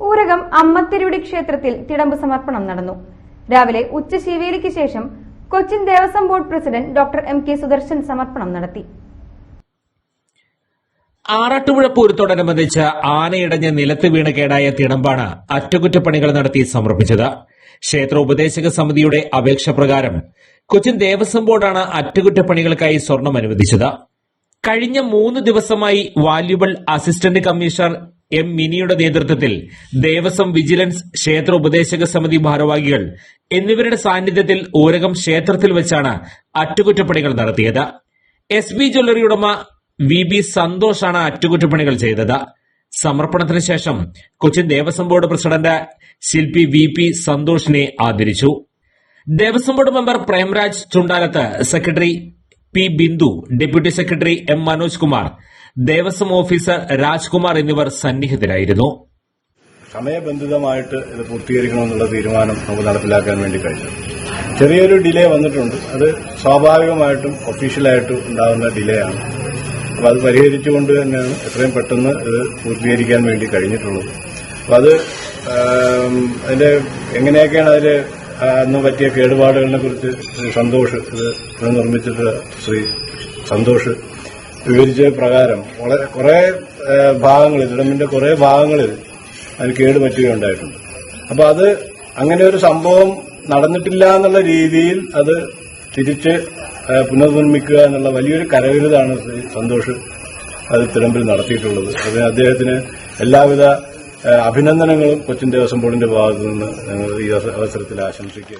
ഊരകം അമ്മത്തിരുവടി ക്ഷേത്രത്തിൽ തിടമ്പ് സമർപ്പണം നടന്നു. രാവിലെ ഉച്ചശീവേലിക്ക് ശേഷം Cochin Devaswom board president doctor M K Sudarshan സമർപ്പണം നടത്തി. ആറാട്ടുപുഴ പൂരത്തോടനുബന്ധിച്ച് ആനയിടഞ്ഞ് നിലത്ത് വീണ് കേടായ തിടമ്പാണ് അറ്റകുറ്റപ്പണികൾ നടത്തി സമർപ്പിച്ചത്. ക്ഷേത്ര ഉപദേശക സമിതിയുടെ അപേക്ഷ പ്രകാരം കൊച്ചിൻ ദേവസ്വം ബോർഡാണ് അറ്റകുറ്റപ്പണികൾക്കായി സ്വർണം അനുവദിച്ചത്. കഴിഞ്ഞ 3 ദിവസമായി വാല്യുബിൾ അസിസ്റ്റന്റ് കമ്മീഷണർ എം മിനിയുടെ നേതൃത്വത്തിൽ ദേവസ്വം വിജിലൻസ്, ക്ഷേത്ര ഉപദേശക സമിതി ഭാരവാഹികൾ എന്നിവരുടെ സാന്നിധ്യത്തിൽ ഊരകം ക്ഷേത്രത്തിൽ വെച്ചാണ് അറ്റകുറ്റപ്പണികൾ നടത്തിയത്. SB ജ്വല്ലറി ഉടമ VB സന്തോഷാണ് അറ്റകുറ്റപ്പണികൾ ചെയ്തത്. സമർപ്പണത്തിന് ശേഷം കൊച്ചിൻ ദേവസ്വം ബോർഡ് പ്രസിഡന്റ് ശില്പി VP സന്തോഷിനെ ആദരിച്ചു. Devaswom board member Premraj Chundalath, secretary P Bindu, deputy secretary M Manoj Kumar, Devaswom officer Rajkumar എന്നിവർ സന്നിഹിതരായിരുന്നു. സമയബന്ധിതമായിട്ട് ഇത് പൂർത്തീകരിക്കണമെന്നുള്ള തീരുമാനം നമുക്ക് നടപ്പിലാക്കാൻ വേണ്ടി കഴിഞ്ഞു. ചെറിയൊരു ഡിലേ വന്നിട്ടുണ്ട്. അത് സ്വാഭാവികമായിട്ടും ഒഫീഷ്യലായിട്ടും ഉണ്ടാകുന്ന ഡിലേ ആണ്. അപ്പോൾ അത് പരിഹരിച്ചുകൊണ്ട് തന്നെയാണ് എത്രയും പെട്ടെന്ന് ഇത് പൂർത്തീകരിക്കാൻ വേണ്ടി കഴിഞ്ഞിട്ടുള്ളത്. അപ്പോൾ അത് അതിന്റെ എങ്ങനെയൊക്കെയാണ് അതിൽ അന്ന് പറ്റിയ കേടുപാടുകളെ കുറിച്ച് സന്തോഷ്, ഇത് നിർമ്മിച്ചിട്ട് ശ്രീ സന്തോഷ് വിവരിച്ച പ്രകാരം കുറെ ഭാഗങ്ങളിൽ, തിടമ്പിന്റെ കുറെ ഭാഗങ്ങളിൽ അതിന് കേടുപറ്റുകയുണ്ടായിട്ടുണ്ട്. അപ്പോൾ അത് അങ്ങനെ ഒരു സംഭവം നടന്നിട്ടില്ല എന്നുള്ള രീതിയിൽ അത് തിരിച്ച് പുനർനിർമ്മിക്കുക എന്നുള്ള വലിയൊരു കരവിരുതാണ് ശ്രീ സന്തോഷ് അത് തിടമ്പിൽ നടത്തിയിട്ടുള്ളത്. അതിന് അദ്ദേഹത്തിന് എല്ലാവിധ അഭിനന്ദനങ്ങളും കൊച്ചിൻ ദേവസ്വം ബോർഡിന്റെ ഭാഗത്തു നിന്ന് ഞങ്ങൾ ഈ അവസരത്തിൽ ആശംസിക്കുക.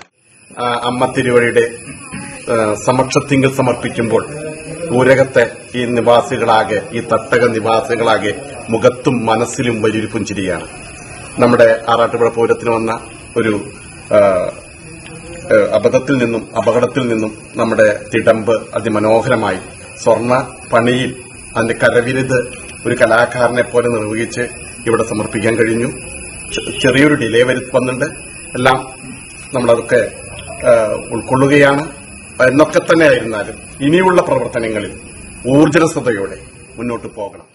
അമ്മ തിരുവഴിയുടെ സമക്ഷത്തിങ്കിൽ സമർപ്പിക്കുമ്പോൾ ഊരകത്തെ ഈ നിവാസികളാകെ, ഈ തട്ടക നിവാസികളാകെ മുഖത്തും മനസ്സിലും വലിയൊരു പുഞ്ചിരിയാണ്. നമ്മുടെ ആറാട്ടുപുഴ പൂരത്തിന് വന്ന ഒരു അപകടത്തിൽ നിന്നും നമ്മുടെ തിടമ്പ് അതിമനോഹരമായി സ്വർണ്ണ പണിയിൽ അതിന്റെ കരവിരുത് ഒരു കലാകാരനെ പോലെ നിർവഹിച്ച് ഇവിടെ സമർപ്പിക്കാൻ കഴിഞ്ഞു. ചെറിയൊരു ഡിലേ വന്നിട്ടുണ്ട്. എല്ലാം നമ്മളതൊക്കെ ഉൾക്കൊള്ളുകയാണ്. എന്നൊക്കെ തന്നെ ആയിരുന്നാലും ഇനിയുള്ള പ്രവർത്തനങ്ങളിൽ ഊർജ്ജസ്വതയോടെ മുന്നോട്ട് പോകണം.